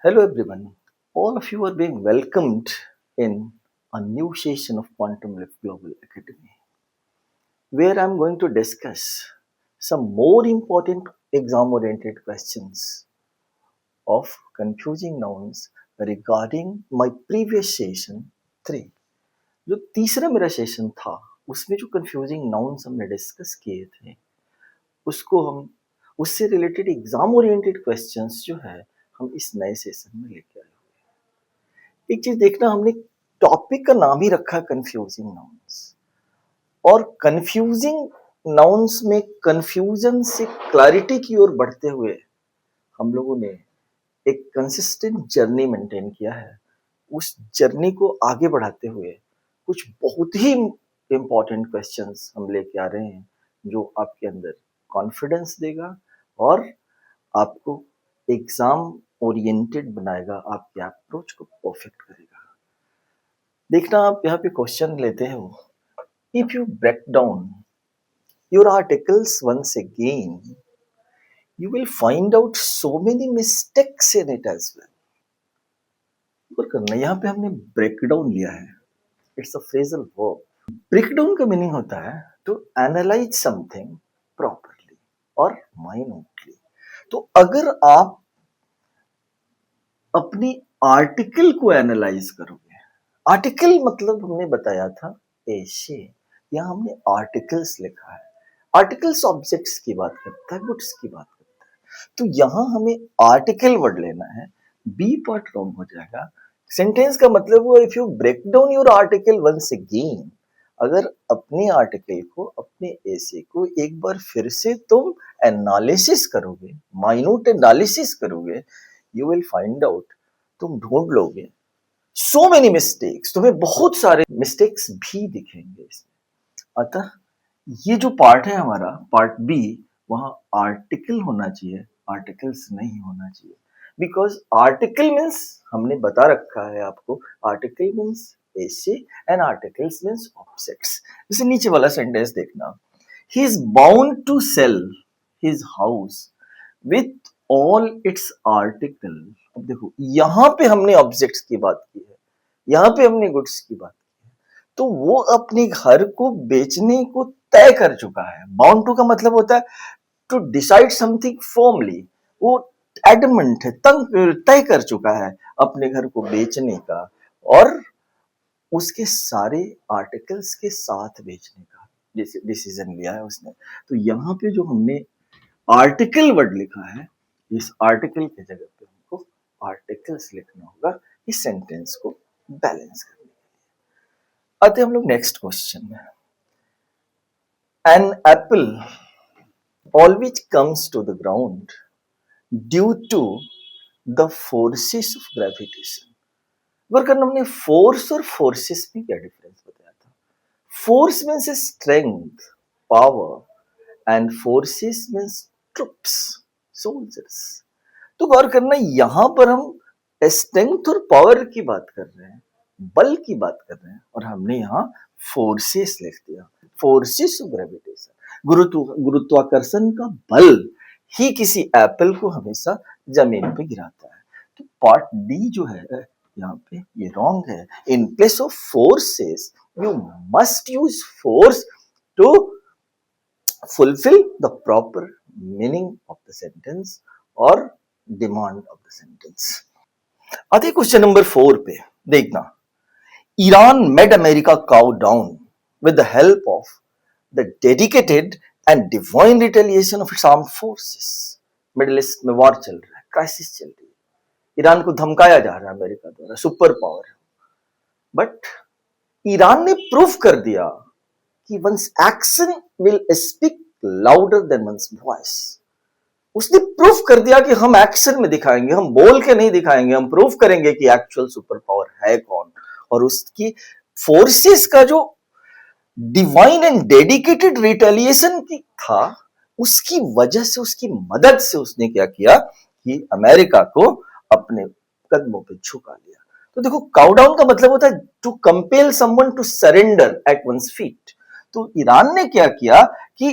Hello everyone. All of you are being welcomed in a new session of Quantum Leap Global Academy, where I'm going to discuss some more important exam-oriented questions of confusing nouns regarding my previous session 3. जो तीसरा मेरा session था उसमें जो confusing nouns हमने discuss किए थे उसको हम उससे रिलेटेड एग्जाम ओरिएंटेड क्वेश्चंस जो है हम इस नए सेशन में लेके आए। एक चीज देखना, हमने टॉपिक का नाम ही रखा कंफ्यूजिंग नाउन्स, और कंफ्यूजिंग नाउन्स में कंफ्यूजन से क्लैरिटी की ओर बढ़ते हुए हम लोगों ने एक कंसिस्टेंट जर्नी मेंटेन किया है। उस जर्नी को आगे बढ़ाते हुए कुछ बहुत ही इंपॉर्टेंट क्वेश्चंस हम लेके आ रहे हैं जो आपके अंदर कॉन्फिडेंस देगा और आपको एग्जाम ओरिएंटेड बनाएगा, आपके अप्रोच को परफेक्ट करेगा। देखना, आप यहाँ पे क्वेश्चन लेते हो, if you break down your articles once again you will find out so many mistakes in it as well. और करना, यहाँ पे हमने ब्रेक डाउन लिया है, it's a phrasal verb. Break down का मीनिंग होता है टू एनालाइज समथिंग प्रॉपरली और माइन्यूटली। तो अगर आप अपनी आर्टिकल को एनालाइज करोगे, आर्टिकल मतलब हमने बताया था ऐसे, यहाँ हमने आर्टिकल्स लिखा है। आर्टिकल्स ऑब्जेक्ट्स की बात करता है, गुड्स की बात करता है, तो यहाँ हमें आर्टिकल वर्ड लेना है। बी पार्ट रॉन्ग हो जाएगा। सेंटेंस का मतलब हुआ if you break down your article once again, अगर अपने आर्टिकल को, अपने ऐसे को एक बार फिर से तुम एनालिसिस करोगे, माइन्यूट एनालिसिस करोगे, यू विल फाइंड आउट, तुम ढूंढ लोगे सो मेनी मिस्टेक्स, तुम्हें बहुत सारे मिस्टेक्स भी दिखेंगे इसमें। अतः ये जो पार्ट है हमारा पार्ट बी, वहां आर्टिकल होना चाहिए, आर्टिकल्स नहीं होना चाहिए। बिकॉज आर्टिकल मीन्स हमने बता रखा है आपको, आर्टिकल मीन्स ऐसे एंड आर्टिकल्स मीन्स ऑब्जेक्ट्स। जैसे नीचे वाला सेंटेंस देखना, he is bound to sell his house with all its article. अब देखो, यहां पे हमने ऑब्जेक्ट्स की बात की है, यहां पे हमने गुड्स की बात की है, तो वो अपने घर को बेचने को तय कर चुका है। बाउंड टू का मतलब होता है टू डिसाइड समथिंग फॉर्मली, वो एडमेंट है, तय कर चुका है अपने घर को बेचने का और उसके सारे आर्टिकल्स के साथ बेचने का डिसीजन लिया है उसने। तो यहाँ पे जो हमने आर्टिकल वर्ड लिखा है, इस आर्टिकल की जगह पे हमको आर्टिकल्स लिखना होगा इस सेंटेंस को बैलेंस करने के लिए। आते हम लोग नेक्स्ट क्वेश्चन में। An apple always comes to the ground due to the forces of gravitation। Work करना, हमने फोर्स और फोर्सेस में क्या डिफरेंस बताया था। Force means strength, power, and forces means troops, soldiers. तो गौर करना, यहां पर हम स्ट्रेंथ और पावर की बात कर रहे हैं, बल की बात कर रहे हैं, और हमने यहाँ फोर्सेस लिख दिया, फोर्सेस ऑफ ग्रेविटेशन। गुरुत्वाकर्षण का बल ही किसी एप्पल को हमेशा जमीन पे गिराता है। तो पार्ट डी जो है यहाँ पे ये रॉन्ग है। In place of forces you must use force to fulfill the proper meaning of the sentence or demand of the sentence। आते क्वेश्चन नंबर 4 पे देखना, Iran made America cow down with the help of the dedicated and divine retaliation of its armed forces। Middle east में war चल रहा है, crisis चल रही है, ईरान को धमकाया जा रहा है अमेरिका द्वारा, सुपर पावर है। बट ईरान ने प्रूफ कर दिया कि one's action will speak louder than one's voice. उसने प्रूफ कर दिया कि हम एक्शन में दिखाएंगे, हम बोल के नहीं दिखाएंगे, हम प्रूफ करेंगे कि एक्चुअल सुपर पावर है कौन। और उसकी फोर्सेस का जो डिवाइन एंड डेडिकेटेड रिटेलिएशन की था, उसकी वजह से, उसकी मदद से उसने क्या किया कि अमेरिका को अपने कदमों पे झुका लिया। तो देखो, काउडाउन का मतलब होता है to compel someone to surrender at one's feet. तो ईरान ने क्या किया कि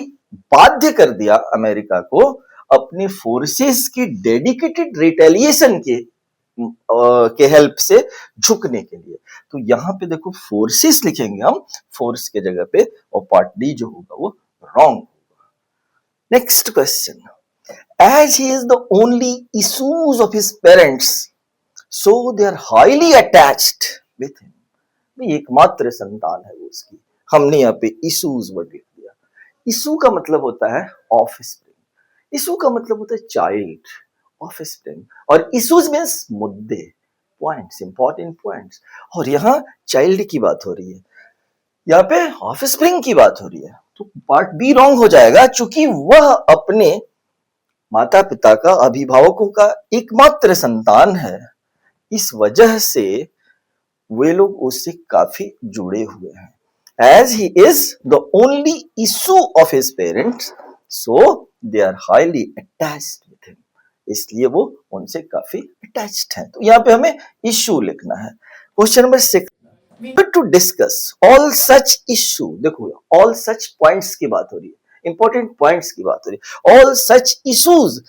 बाध्य कर दिया अमेरिका को अपने फोर्सेस की डेडिकेटेड रिटेलिएशन के के हेल्प से झुकने के लिए। तो यहाँ पे देखो फोर्सेस लिखेंगे हम फोर्स के जगह पे, और पार्ट डी जो होगा वो wrong. Next question, as he is the only issues of his parents, so they are highly attached with him. भाई एकमात्र संतान है वो उसकी, हमने यहाँ पे इशूज वर्ड लिख दिया। इशू का मतलब होता है ऑफस्प्रिंग, इशू का मतलब होता है चाइल्ड, ऑफस्प्रिंग, और इशूज मीन्स मुद्दे, पॉइंट्स, इंपॉर्टेंट पॉइंट्स। और यहाँ चाइल्ड की बात हो रही है, यहाँ पे ऑफस्प्रिंग की बात हो रही है, तो पार्ट बी रॉन्ग हो जाएगा, चूंकि वह अपने माता पिता का, अभिभावकों का एकमात्र संतान है, इस वजह से वे लोग उससे काफी जुड़े हुए हैं। As he is the only issue of his parents, so they are highly attached with him. इसलिए वो उनसे काफी अटैच्ड हैं। तो यहाँ पे हमें इशू लिखना है। Question number 6, to discuss all such issue, देखो ऑल सच पॉइंट्स की बात हो रही है, इंपॉर्टेंट पॉइंट्स की बात हो रही है, all such issues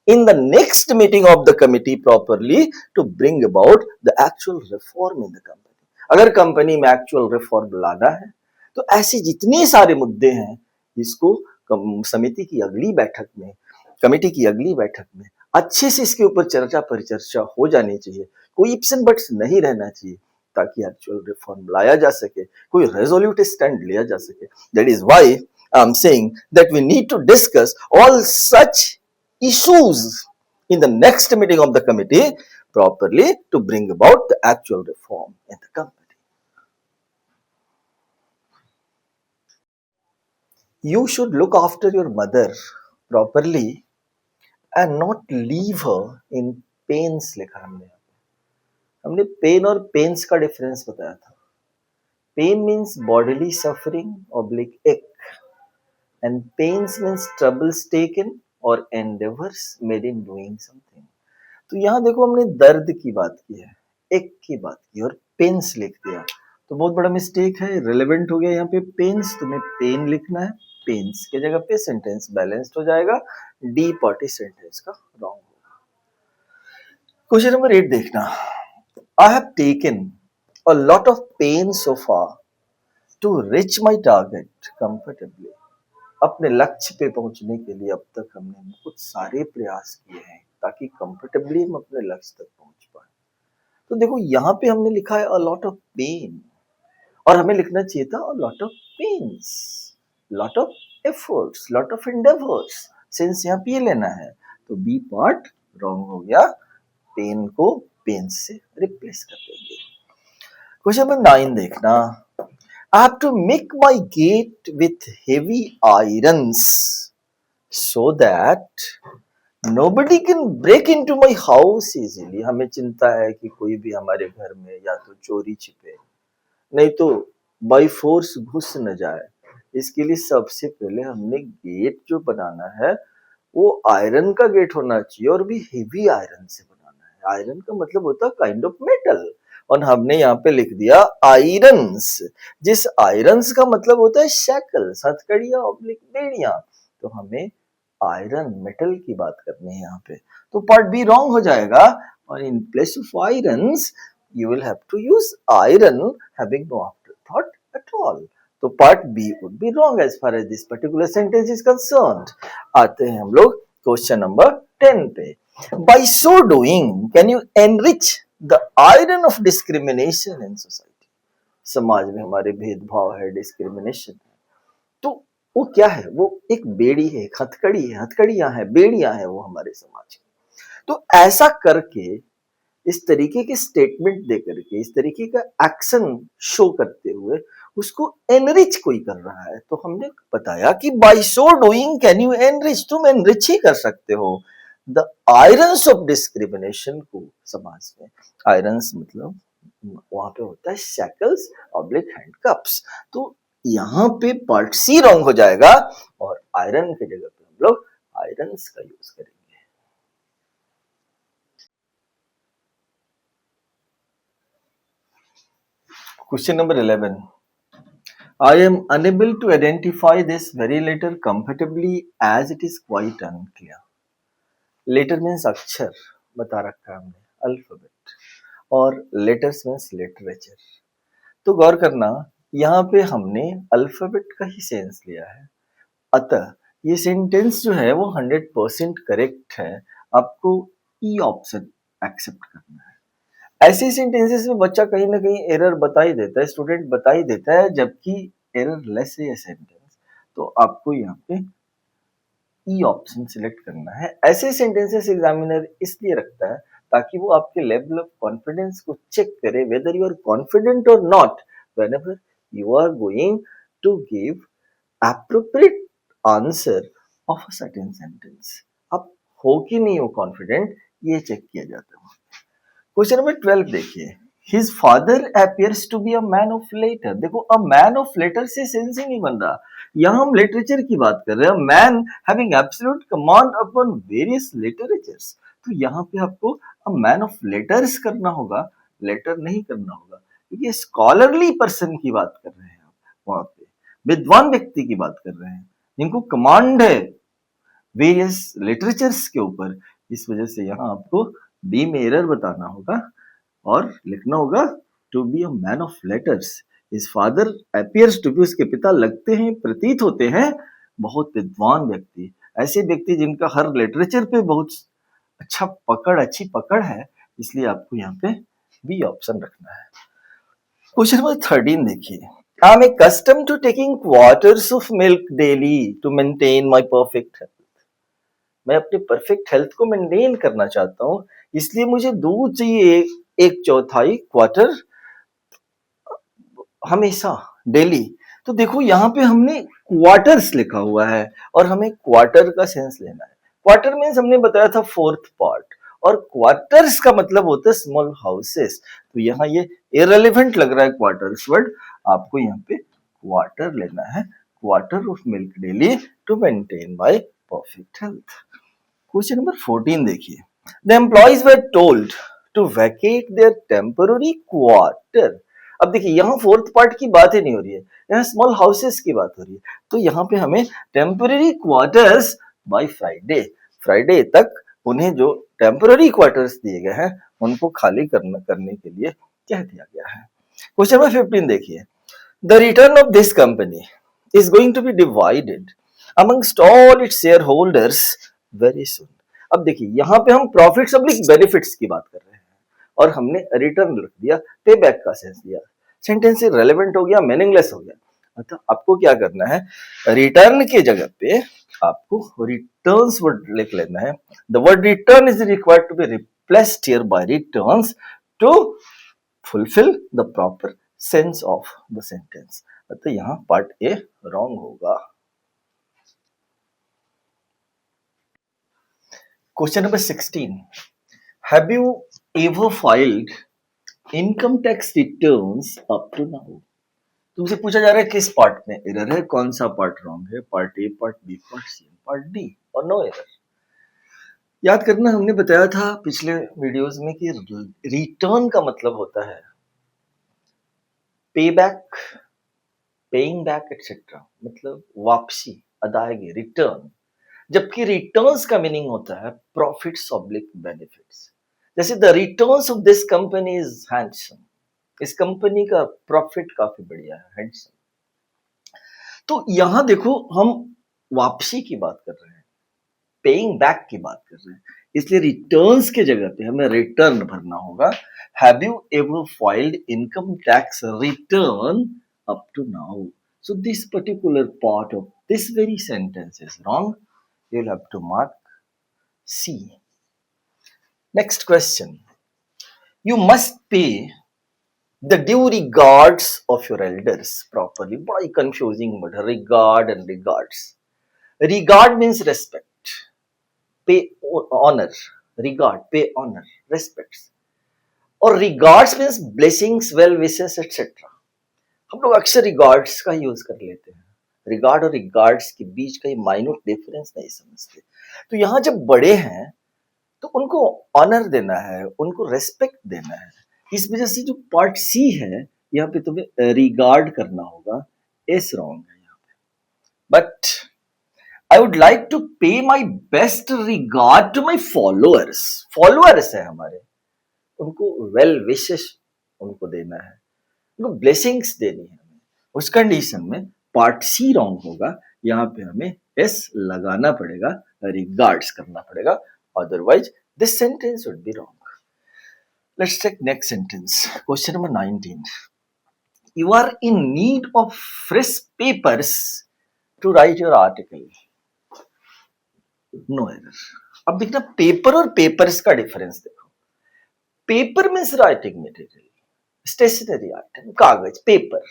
in the next meeting of the committee properly to bring about the actual reform in the company. अगर कंपनी में एक्चुअल रिफॉर्म लाना है तो ऐसे जितने सारे मुद्दे हैं, इसको समिति की अगली बैठक में, कमेटी की अगली बैठक में अच्छे से इसके ऊपर चर्चा परिचर्चा हो जानी चाहिए, कोई इप्स एंड बट्स नहीं रहना चाहिए, ताकि एक्चुअल रिफॉर्म लाया जा सके, कोई रेजोल्यूट स्टैंड लिया जा सके। That is why I am saying that we need to discuss all such issues in the next meeting of the committee properly to bring about the actual reform in the company. You should look after your mother properly and not leave her in pains लिखा हमने pen और pens का difference बताया था। Pain means bodily suffering oblique ache and pains means troubles taken और endeavors made in doing something. तो यहाँ देखो हमने दर्द की बात की है, एक की बात की और पेन्स लिख दिया, तो बहुत बड़ा मिस्टेक है, रिलेवेंट हो गया यहाँ पे पेन्स, तुम्हें पेन लिखना है, पेन्स के जगह पे सेंटेंस बैलेंस्ड हो जाएगा, डी पार्ट इस सेंटेंस का रॉन्ग होगा। क्वेश्चन नंबर 8 देखना, I have taken a lot of pain so far to reach my target comfortably. अपने लक्ष्य पे पहुंचने के लिए अब तक हमने बहुत सारे प्रयास किए हैं ताकि कंफर्टेबली हम अपने लक्ष्य तक पहुंच पाए। तो देखो यहाँ पे हमने लिखा है अ लॉट ऑफ पेन, और हमें लिखना चाहिए था a lot of pains, lot of efforts, lot of endeavours, since यहाँ पे ये लेना है, तो बी पार्ट रॉन्ग हो गया, पेन को पेन से रिप्लेस कर देंगे। क्वेश्चन नंबर 9 देखना, I have to make my gate with heavy irons so that nobody can break into my house easily. हमें चिंता है कि कोई भी हमारे घर में या तो चोरी छिपे, नहीं तो बाय फोर्स घुस न जाए। इसके लिए सबसे पहले हमने गेट जो बनाना है वो आयरन का गेट होना चाहिए, और भी हेवी आयरन से बनाना है। आयरन का मतलब होता है काइंड ऑफ मेटल, और हमने यहाँ पे लिख दिया आयरन्स, जिस आयरन्स का मतलब होता है शैकल्स, हथकड़ियां ऑब्लिक बेड़ियां, तो हमें आयरन मेटल की बात करनी है यहाँ पे, तो पार्ट बी रॉन्ग हो जाएगा, और in place of irons you will have to use iron having no afterthought at all. तो part B would be wrong as far as this particular sentence is concerned. आते हैं हम लोग question number 10 पे। By so doing can you enrich the iron of discrimination in society. समाज में हमारे भेदभाव है, डिस्क्रिमिनेशन है, तो वो क्या है, वो एक बेड़ी है, एक हथकड़ी है, हथकड़ियां हैं, बेड़ियां हैं वो हमारे समाज की। तो ऐसा करके, इस तरीके के स्टेटमेंट दे करके, इस तरीके का एक्शन शो करते हुए उसको एनरिच कोई कर रहा है, तो हमने बताया कि by so doing can you enrich, तुम एनरिच ही कर सकते हो द आयरन्स ऑफ डिस्क्रिमिनेशन को समाज में। आयरन्स मतलब वहां पे होता है शैकल्स ऑब्लिक हैंडकफ्स, तो यहाँ पे पार्ट सी रॉन्ग हो जाएगा, और आयरन के जगह पे हम लोग आयरन्स का यूज करेंगे। Question number 11, I am unable to identify this very letter comfortably as it is quite unclear. Letter means अक्षर बता रखा है हमने, अल्फाबेट, और लेटर्स मीन्स लिटरेचर। तो गौर करना, यहाँ पे हमने अल्फाबेट का ही सेंस लिया है, अतः ये सेंटेंस जो है वो 100% करेक्ट है। आपको ई ऑप्शन एक्सेप्ट करना है। ऐसे सेंटेंसेस में बच्चा कहीं ना कहीं एरर बता ही देता है, स्टूडेंट बता ही देता है, जबकि एरर लेस है ये सेंटेंस, तो आपको यहाँ पे ई ऑप्शन सिलेक्ट करना है। ऐसे सेंटेंसेस एग्जामिनर इसलिए रखता है ताकि वो आपके लेवल ऑफ कॉन्फिडेंस को चेक करे, वेदर यू आर कॉन्फिडेंट और not whenever you are going to give appropriate answer of a certain sentence। आप हो कि नहीं हो कॉन्फिडेंट, ये चेक किया जाता है। क्वेश्चन नंबर 12 देखिए, his father appears to be a man of letter। देखो, अ मैन ऑफ लेटर से सेंस ही नहीं बन रहा, यहां हम लिटरेचर की बात कर रहे हैं, man having absolute command upon various literatures. तो यहाँ पे आपको अ मैन ऑफ लेटर्स करना होगा, लेटर नहीं करना होगा, क्योंकि स्कॉलरली पर्सन की बात कर रहे हैं आप, वहां पे विद्वान व्यक्ति की बात कर रहे हैं जिनको कमांड है वेरियस लिटरेचर्स के ऊपर। इस वजह से यहाँ आपको बी में एरर बताना होगा और लिखना होगा to be a man of letters. His father appears to be, उसके पिता लगते हैं, प्रतीत होते हैं बहुत विद्वान व्यक्ति, ऐसे व्यक्ति जिनका हर लिटरेचर पे बहुत अच्छी पकड़ है, इसलिए आपको यहाँ पे बी ऑप्शन रखना है। क्वेश्चन नंबर 13 देखिए, I am accustomed to taking quarters of milk daily to maintain my perfect health। मैं अपने परफेक्ट हेल्थ को मेंटेन करना चाहता हूँ, इसलिए मुझे दूध चाहिए एक चौथाई क्वार्टर हमेशा, डेली। तो देखो यहाँ पे हमने क्वार्टर्स लिखा हुआ है और हमें क्वार्टर का सेंस लेना है। क्वार्टर मीन्स हमने बताया था फोर्थ पार्ट, और क्वार्टर्स का मतलब होता है स्मॉल हाउसेस। तो यहाँ ये इररिलेवेंट लग रहा है क्वार्टर्स वर्ड, आपको यहाँ पे क्वार्टर लेना है, quarter of milk daily to maintain my perfect health. Question number 14 देखिए, the employees were told to vacate their temporary quarter. अब देखिए यहाँ फोर्थ पार्ट की बात ही नहीं हो रही है, यहाँ स्मॉल हाउसेस की बात हो रही है। तो यहाँ पे हमें temporary quarters by Friday, Friday तक उन्हें जो टेम्पररी क्वार्टर्स दिए गए हैं उनको खाली करने के लिए कह दिया गया है। क्वेश्चन नंबर 15 देखिए, the return of this company is going to be divided amongst all its shareholders very soon। अब देखिए यहाँ पे हम प्रॉफिट्स ऑब्लिक बेनिफिट्स की बात कर रहे हैं और हमने रिटर्न लिख दिया, पे बैक का सेंस दिया, सेंटेंस रेलेवेंट हो गया, मीनिंगलेस हो गया। अतः आपको क्या करना है, रिटर्न के जगह पे आपको रिटर्न्स वर्ड लिख लेना है। The word return is required to be replaced here by returns to fulfil the proper sense of the sentence. तो यहाँ पार्ट ए रॉन्ग होगा। Question number 16, have you ever filed income tax returns up to now. तुमसे पूछा जा रहा है किस part में एरर है, कौन सा पार्ट रॉन्ग है, part A, part B, part C, part D, और नो एरर। याद करना, हमने बताया था पिछले वीडियोस में कि रिटर्न का मतलब होता है पे बैक, पेइंग बैक एक्सेट्रा, मतलब वापसी, अदायगी, रिटर्न। जबकि रिटर्न्स का मीनिंग होता है प्रॉफिट्स ऑब्लिक बेनिफिट्स। जैसे the returns of this company is handsome, इस कंपनी का प्रॉफिट काफी बढ़िया है, हैंडसम। तो यहां देखो हम वापसी की बात कर रहे हैं, पेइंग बैक की बात कर रहे हैं, इसलिए रिटर्न्स के जगह पे हमें रिटर्न भरना होगा। Have you ever filed income tax return up to now? So this particular part of this very sentence is wrong. You'll have to mark C. Next question. You must pay the due regards of your elders properly. बड़ा ही confusing word है, regard and regards. Regard means respect. Pay honor. Regard, pay honor, respects. और regards means blessings, well wishes, etc. हम लोग अक्सर regards का use कर लेते हैं, रिगार्ड और रिगार्ड्स के बीच का ये माइन्यूट डिफरेंस नहीं समझते। तो यहाँ जब बड़े हैं तो उनको ऑनर देना है, उनको रेस्पेक्ट देना है। इस वजह से जो पार्ट सी है यहाँ पे तुम्हें रिगार्ड करना होगा, एस रॉन्ग है यहाँ पे। But I would like to pay my best regard to my followers, followers है हमारे, उनको वेल विशेस उनको देना है, उनको ब्लेसिंग्स देनी है हमें। उस कंडीशन में पार्ट सी रॉन्ग होगा, यहाँ पे हमें एस लगाना पड़ेगा, रिगार्ड्स करना पड़ेगा, otherwise this sentence would be wrong. Let's take next sentence, question number 19। You are in need of fresh papers to write your article. No error. अब देखना पेपर और पेपर्स का डिफरेंस देखो। Paper means writing material, stationery item, कागज, paper.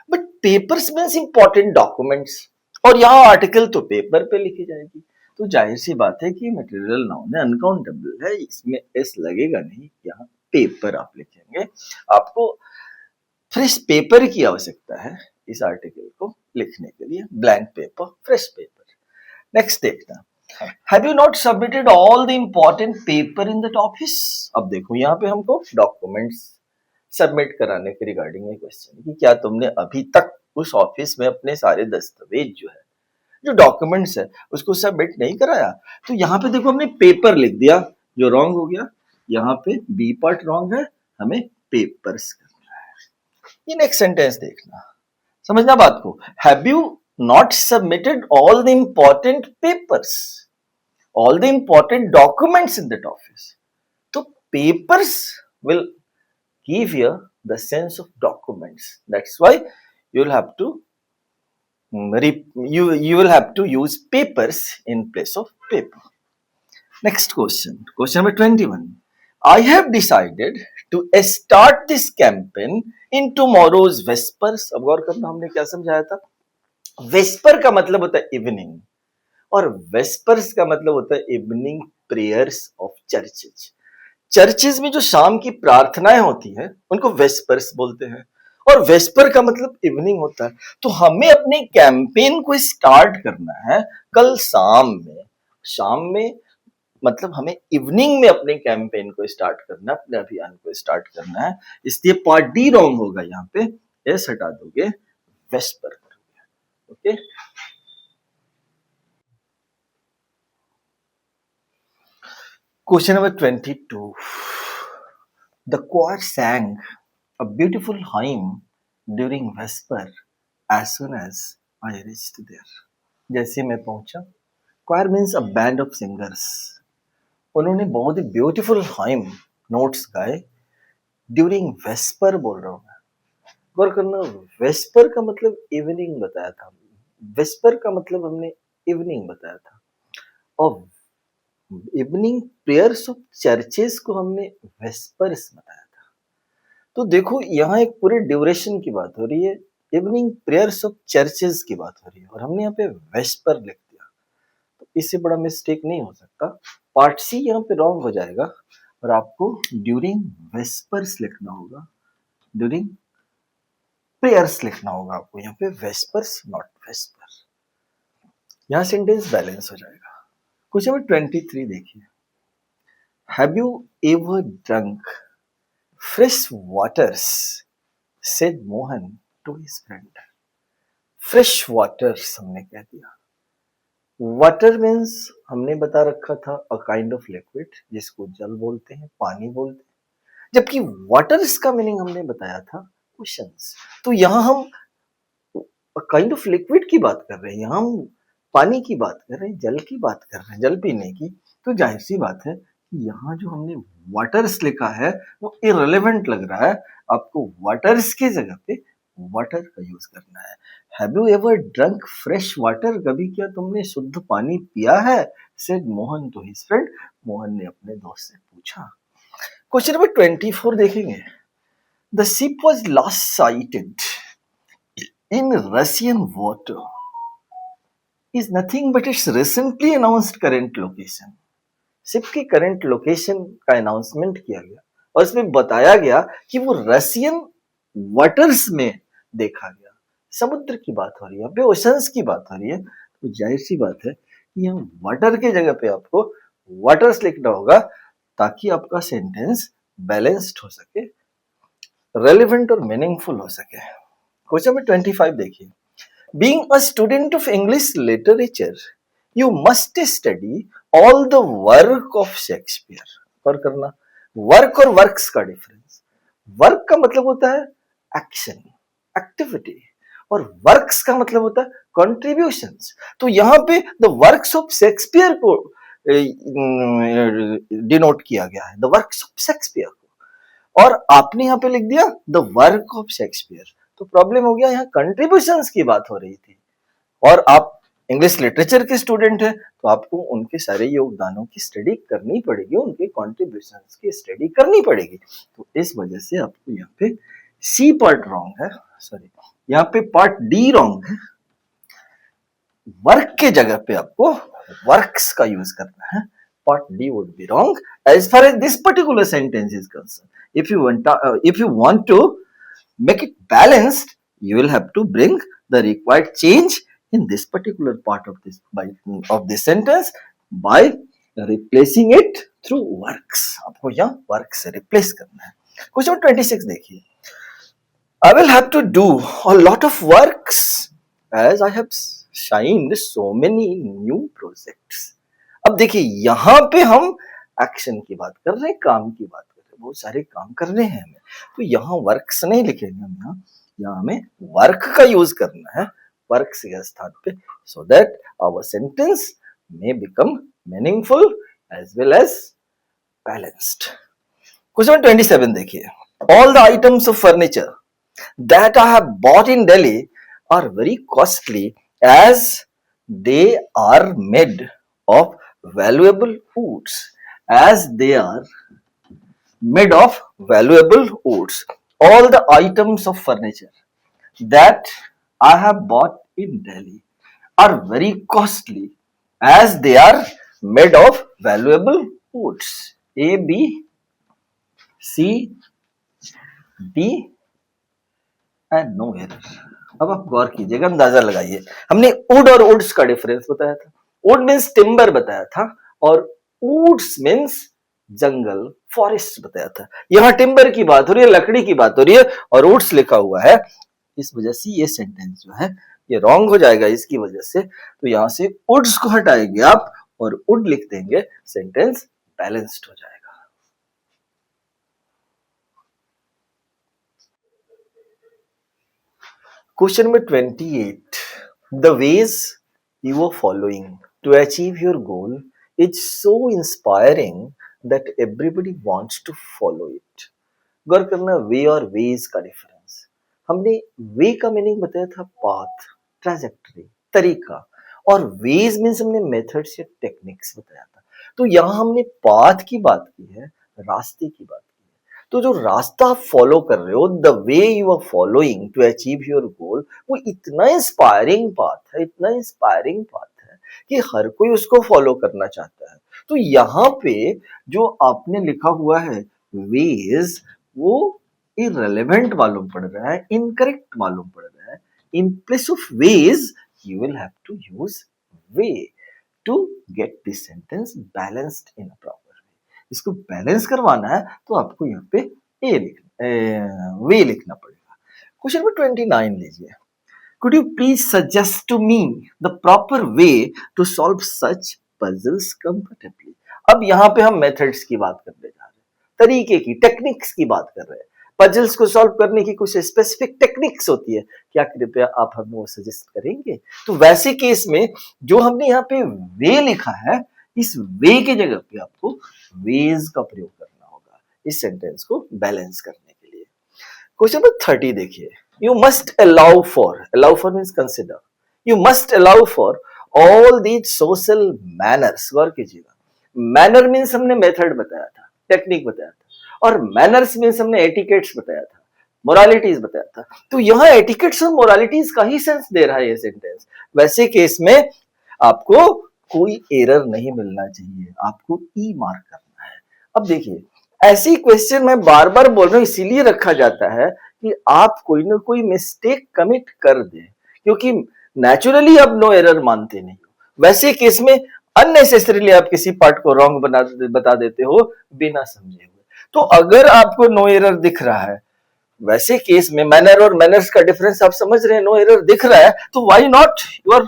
But papers means important documents, और यहाँ article तो paper पे लिखी जाएगी, तो जाहिर सी बात है कि मटेरियल नाउन है, अनकाउंटेबल है, इसमें एस लगेगा नहीं, यहाँ पेपर आप लिखेंगे। आपको फ्रेश पेपर की आवश्यकता है इस आर्टिकल को लिखने के लिए, blank paper, fresh paper. Next देखना, have you not submitted all the important paper in that office. अब देखो यहाँ पे हमको डॉक्यूमेंट्स सबमिट कराने के रिगार्डिंग ये क्वेश्चन है कि क्या तुमने अभी तक उस ऑफिस में अपने सारे दस्तावेज जो है, जो डॉक्यूमेंट्स है, उसको सबमिट नहीं कराया। तो यहाँ पे देखो हमने पेपर लिख दिया, जो रॉन्ग हो गया, यहाँ पे बी पार्ट रॉन्ग है, हमें पेपर्स करना है। ये नेक्स्ट सेंटेंस देखना, समझना बात को। Have you not submitted all the important papers, all the important documents in that office. तो papers will give here the sense of documents. That's why you will have to you will have to use papers in place of paper. Next question, question number 21. I have decided to start this campaign in tomorrow's vespers. अब गौर करना, हमने क्या समझाया था? VSEPR का मतलब होता है इवनिंग, और वेस्पर्स का मतलब होता है evening prayers of churches. Churches में जो शाम की प्रार्थनाएं होती हैं उनको वेस्पर्स बोलते हैं, और वेस्पर का मतलब इवनिंग होता है। तो हमें अपने कैंपेन को स्टार्ट करना है कल शाम में। शाम में मतलब हमें इवनिंग में अपने कैंपेन को स्टार्ट करना है, अपने अभियान को स्टार्ट करना है। इसलिए पार्ट डी रॉन्ग होगा, यहाँ पे एस हटा दोगे, वेस्पर करोगे। Okay, question number 22. The choir sang a beautiful hymn during Vesper as soon as I reached there. जैसे मैं पहुंचा, choir means a band of singers. उन्होंने बहुत ही ब्यूटीफुल हाइम नोट्स गाए ड्यूरिंग वेस्पर, बोल रहा हूं मैं। गौर करना, वेस्पर का मतलब इवनिंग बताया था, वेस्पर का मतलब हमने इवनिंग बताया था, और इवनिंग प्रेयर्स ऑफ चर्चेस को हमने वेस्पर्स बताया था। तो देखो यहाँ एक पूरे ड्यूरेशन की बात हो रही है, इवनिंग प्रेयर्स ऑफ चर्चेस की बात हो रही है, और हमने यहाँ पे वेस्पर लिख दिया। तो इससे बड़ा मिस्टेक नहीं हो सकता, पार्ट सी यहाँ पे रॉन्ग हो जाएगा, और आपको ड्यूरिंग वेस्पर्स लिखना होगा, ड्यूरिंग प्रेयर्स लिखना होगा आपको यहाँ पे, वेस्पर्स नॉट वेस्पर। यहाँ सेंटेंस बैलेंस हो जाएगा। क्वेश्चन नंबर 23 देखिए, have you ever drunk fresh waters said Mohan to his friend. Fresh waters हमने कह दिया, वाटर मीन्स हमने बता रखा था अ काइंड ऑफ लिक्विड, जिसको जल बोलते हैं, पानी बोलते हैं, जबकि वाटर्स का मीनिंग हमने बताया था ओशंस। तो यहाँ हम काइंड ऑफ लिक्विड की बात कर रहे हैं, यहाँ हम पानी की बात कर रहे हैं, जल की बात कर रहे हैं, जल पीने की। तो जाहिर सी बात है कि यहाँ जो हमने वाटर्स लिखा है वो इररिलेवेंट लग रहा है, आपको वाटर्स की जगह पे वाटर का यूज करना है। Have you ever drunk fresh water, कभी क्या तुमने शुद्ध पानी पिया है, said Mohan to his friend, Mohan ने अपने दोस्त से पूछा। क्वेश्चन नंबर 24 देखेंगे, the ship was last sighted in Russian water is nothing but its recently announced current location. Ship की करंट लोकेशन का अनाउंसमेंट किया गया, और इसमें बताया गया कि वो रशियन वाटर्स में देखा गया। समुद्र की बात हो रही है, पे ओशंस की बात हो रही है, तो जाहिर सी बात है कि यहाँ वाटर की जगह पे आपको वाटर्स लिखना होगा, ताकि आपका सेंटेंस बैलेंस्ड हो सके, रेलेवेंट और मीनिंगफुल हो सके। क्वेश्चन नंबर 25 देखिए, being a student of English literature, you must study all the work of Shakespeare. और करना, वर्क और वर्क्स का डिफरेंस, वर्क का मतलब होता है एक्शन, एक्टिविटी, और वर्क्स का मतलब होता है कॉन्ट्रीब्यूशंस। तो यहाँ पे द वर्क्स ऑफ शेक्सपियर को डिनोट किया गया है, द वर्क्स ऑफ शेक्सपियर को, और आपने यहाँ पे लिख दिया द वर्क ऑफ शेक्सपियर। तो प्रॉब्लम हो गया, यहाँ कंट्रीब्यूशंस की बात हो रही थी, और आप इंग्लिश लिटरेचर के स्टूडेंट हैं तो आपको उनके सारे योगदानों की स्टडी करनी पड़ेगी, उनके कॉन्ट्रीब्यूशंस की स्टडी करनी पड़ेगी। तो इस वजह से आपको यहाँ पे सी पार्ट रॉन्ग है, सॉरी यहाँ पे पार्ट डी रॉन्ग है। वर्क के जगह पे आपको वर्क्स का यूज करना है, part D would be wrong as far as this particular sentence is concern. If you want to make it balanced, you will have to bring the required change in this particular part of this sentence by replacing it through works। आपको यहाँ work से replace करना है। Question 26 देखिए, I will have to do a lot of works as I have signed so many new projects। अब देखिए यहाँ पे हम एक्शन की बात कर रहे हैं, काम की बात कर रहे हैं, बहुत सारे काम करने हैं हमें, तो यहाँ वर्क्स नहीं लिखेंगे हम, यहाँ हमें वर्क का यूज करना है वर्क्स के स्थान पे, so that our sentence may become meaningful as well as balanced। Question 27 देखिए, all the items of furniture that I have bought in Delhi are very costly as they are made of valuable woods, as they are made of valuable woods। All the items of furniture that I have bought in Delhi are very costly as they are made of valuable woods। A, B, C, D and no error. अब आप गौर कीजिएगा, अंदाजा लगाइए, हमने would और woods का difference बताया था। वुड मीन्स टिम्बर बताया था और वुड्स मीन्स जंगल, फॉरेस्ट बताया था। यहाँ टिम्बर की बात हो रही है, लकड़ी की बात हो रही है और वुड्स लिखा हुआ है, इस वजह से ये सेंटेंस जो है ये रॉन्ग हो जाएगा इसकी वजह से। तो यहाँ से वुड्स को हटाएंगे आप और वुड लिख देंगे, सेंटेंस बैलेंस्ड हो जाएगा। Question number 28. The ways you are following to achieve your goal is so inspiring that everybody wants to follow it। गौर करना वे और वेज का डिफरेंस। हमने वे का मीनिंग बताया था पाथ, ट्रैजेक्टरी, तरीका, और वेज मीन्स हमने मेथड्स या टेक्निक्स बताया था। तो यहाँ हमने पाथ की बात की है, रास्ते की बात की है। तो जो रास्ता आप फॉलो कर रहे हो, the way you are following to achieve your goal, वो इतना इंस्पायरिंग पाथ है, इतना इंस्पायरिंग पाथ है कि हर कोई उसको फॉलो करना चाहता है। तो यहाँ पे जो आपने लिखा हुआ है वेज, वो इररिलेवेंट मालूम पड़ रहा है, इनकरेक्ट मालूम पड़ रहा है। In place of ways you will have to use way to get this sentence balanced in a proper. इसको बैलेंस करवाना है तो आपको यहाँ पे वे लिखना पड़ेगा। क्वेश्चन नंबर 29 लीजिए, could you please suggest to me the proper way to solve such puzzles comfortably. अब यहाँ पे हम मेथड्स की बात करने जा रहे हैं, तरीके की, टेक्निक्स की बात कर रहे हैं। पजल्स को सॉल्व करने की कुछ स्पेसिफिक टेक्निक्स होती है, क्या कृपया आप हमें वो सजेस्ट करेंगे। तो वैसे केस में जो हमने यहाँ पे वे लिखा है, इस वे के जगह पे आपको वेज का प्रयोग करना होगा इस सेंटेंस को बैलेंस करने के लिए। क्वेश्चन नंबर 30 देखिए, you must allow for means consider, you must allow for all these social manners. गौर कीजिएगा, मैनर मीन्स हमने मेथड बताया था, टेक्निक बताया था, और मैनर्स मीन्स हमने एटिकेट्स बताया था, मोरालिटीज बताया था। तो यहाँ एटिकेट्स और मोरालिटीज का ही सेंस दे रहा है ये सेंटेंस। वैसे केस में आपको कोई एरर नहीं मिलना चाहिए, आपको ई मार्क करना है। अब देखिए, ऐसी क्वेश्चन मैं बार बार बोल रहा हूं इसीलिए रखा जाता है कि आप कोई ना कोई मिस्टेक कमिट कर दें, क्योंकि नेचुरली आप नो एरर मानते नहीं हो। वैसे केस में अननेसेसरीली आप किसी पार्ट को रॉन्ग बता देते हो बिना समझे हुए। तो अगर आपको नो एरर दिख रहा है, वैसे केस में मैनर और मैनर्स का डिफरेंस आप समझ रहे हैं, नो एरर दिख रहा है, तो why not you are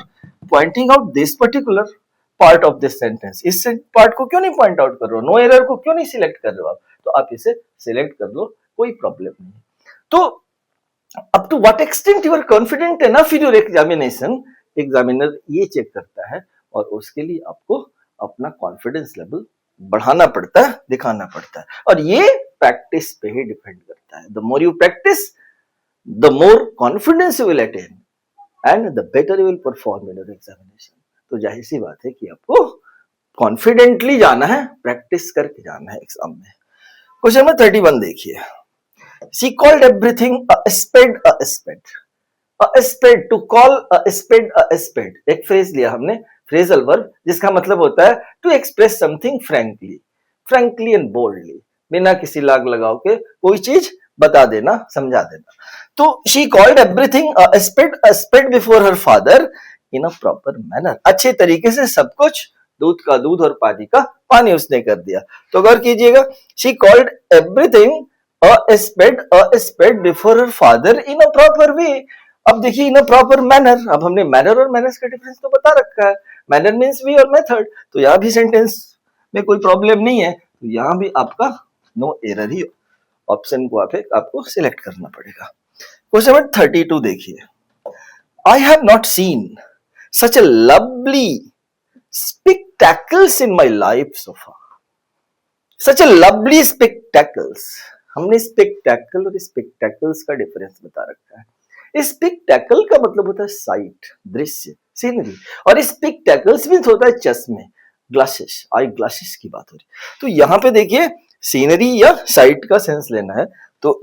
pointing out this particular part of this sentence. इस पार्ट को क्यों नहीं पॉइंट आउट कर रहे हो, नो एरर को क्यों नहीं सिलेक्ट कर रहे हो आप। तो आप इसे सिलेक्ट कर लो, कोई प्रॉब्लम नहीं। तो up to what extent you are confident enough in your examination, examiner ये चेक करता है और उसके लिए आपको अपना कॉन्फिडेंस लेवल बढ़ाना पड़ता है, दिखाना पड़ता है, और ये प्रैक्टिस पे ही डिपेंड करता है। The more you practice, the more confidence you will attain and the better you will perform in your examination. तो जाहिर सी बात है कि आपको कॉन्फिडेंटली जाना है, प्रैक्टिस करके जाना है एग्जाम में। क्वेश्चन नंबर 31 देखिए, she called everything a spade a spade. A spade, to call a spade a spade, एक फ्रेज लिया हमने, फ्रेजल वर्ब, जिसका मतलब होता है to express something frankly, frankly and boldly, बिना किसी लाग लगाव के कोई चीज बता देना, समझा देना। तो she called everything a spade before her father in a proper manner, अच्छे तरीके से सब कुछ, दूध का दूध और पानी का पानी उसने कर दिया। तो गौर कीजिएगा, she called everything a spade before her father in a proper way। अब देखिए इन अ प्रॉपर मैनर, अब हमने मैनर और मैनर्स का डिफरेंस तो बता रखा है, मैनर मीन्स वे और मेथड, तो यहां भी सेंटेंस में कोई प्रॉब्लम नहीं है, तो यहां भी आपका नो एरर ही ऑप्शन को आपको सिलेक्ट करना पड़ेगा। क्वेश्चन नंबर 32 देखिए, I have not seen such a lovely spectacles in my life so far। Such a lovely spectacles, हमने स्पेक्टेकल और स्पेक्टेकल्स का डिफरेंस बता रखा है। स्पेक्टेकल का मतलब होता है साइट, दृश्य, सीनरी, और स्पेक्टेकल्स मींस होता है चश्मे, ग्लासेस, आई ग्लासेस की बात हो रही। तो यहां पे देखिए सीनरी या साइट का सेंस लेना है, तो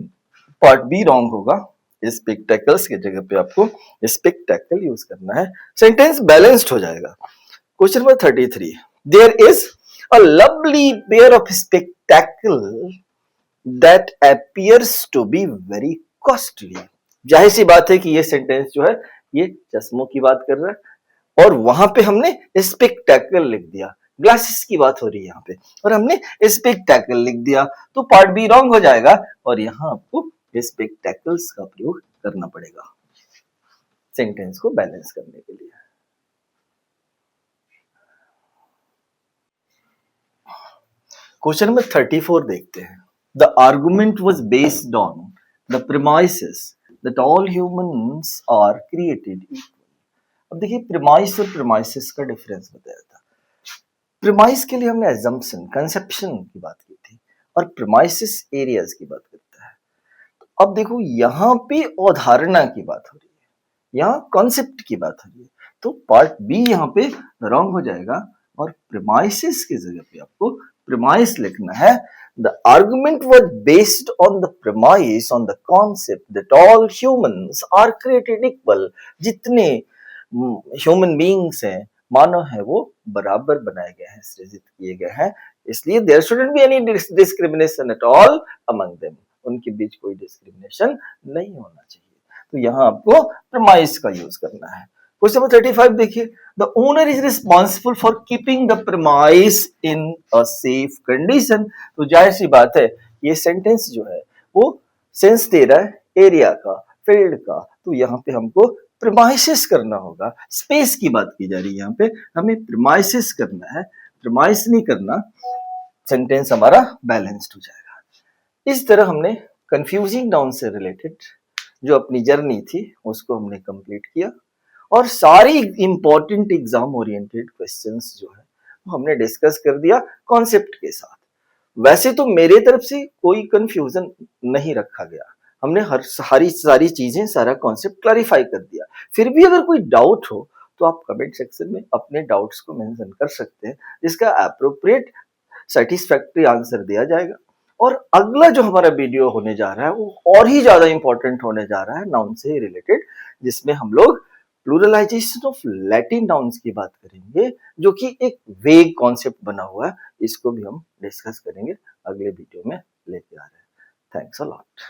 पार्ट बी रॉन्ग होगा, स्पेक्टेकल्स की जगह पे आपको स्पेक्टेकल यूज करना है, सेंटेंस बैलेंस्ड हो जाएगा। Question number 33, there is a lovely pair of spectacles that appears to be very costly। जाहिर सी बात है कि ये सेंटेंस जो है ये चश्मों की बात कर रहा है, और वहां पे हमने स्पेक्टेकल लिख दिया, ग्लासेस की बात हो रही है यहाँ पे, और हमने स्पेक्टेकल लिख दिया, तो पार्ट बी रॉन्ग हो जाएगा, और यहाँ आपको स्पेक्टेकल्स का प्रयोग करना पड़ेगा सेंटेंस को बैलेंस करने के लिए। क्वेश्चन नंबर 34 देखते हैं, the argument was based on the premises that all humans are created equal. अब देखिए प्रीमाइस और प्रीमाइसेस का डिफरेंस बताया था। प्रीमाइस के लिए हमने एजम्पशन, कंसेप्शन की बात की थी, और प्रीमाइसेस एरियाज की बात करता है। तो अब देखो यहाँ पे अवधारणा की बात हो रही है, यहाँ कॉन्सेप्ट की बात हो रही है, तो पार्ट बी यहाँ पे रॉन्ग हो जाएगा, और प्रीमाइसेस की जगह पे आपको प्रीमाइस लिखना है। The argument was based on the premise, on the concept that all humans are created equal। जितने ह्यूमन बीइंग्स हैं, मानव है, वो बराबर बनाए गए हैं, सृजित किए गए हैं, इसलिए there shouldn't be any discrimination at all among them, उनके बीच कोई डिस्क्रिमिनेशन नहीं होना चाहिए। तो यहाँ आपको प्रीमाइस का यूज करना है। क्वेश्चन नंबर 35 देखिए, the owner is responsible for keeping the premise in a safe condition. तो जाहिर सी बात है ये सेंटेंस जो है वो सेंस दे रहा है एरिया का, फील्ड का, तो यहाँ पे हमको प्रीमाइसेस करना होगा, स्पेस की बात की जा रही है, यहाँ पे हमें प्रीमाइसेस करना है, प्रीमाइस नहीं करना, सेंटेंस हमारा बैलेंस्ड हो जाएगा। इस तरह हमने कंफ्यूजिंग नाउन से रिलेटेड जो अपनी जर्नी थी उसको हमने कंप्लीट किया, और सारी इंपॉर्टेंट एग्जाम ओरिएंटेड क्वेश्चंस जो है वो हमने डिस्कस कर दिया कॉन्सेप्ट के साथ। वैसे तो मेरे तरफ से कोई कंफ्यूजन नहीं रखा गया, हमने हर सारी चीजें, सारा कॉन्सेप्ट क्लैरिफाई कर दिया। फिर भी अगर कोई डाउट हो तो आप कमेंट सेक्शन में अपने डाउट्स को मेंशन कर सकते हैं, जिसका एप्रोप्रिएट सेटिस्फैक्टरी आंसर दिया जाएगा। और अगला जो हमारा वीडियो होने जा रहा है वो और ही ज्यादा इंपॉर्टेंट होने जा रहा है, नाउन से रिलेटेड, जिसमें हम लोग प्लूरलाइजेशन ऑफ लैटिन नाउन्स की बात करेंगे, जो कि एक वेग कॉन्सेप्ट बना हुआ है, इसको भी हम डिस्कस करेंगे, अगले वीडियो में लेके आ रहे हैं। Thanks a lot.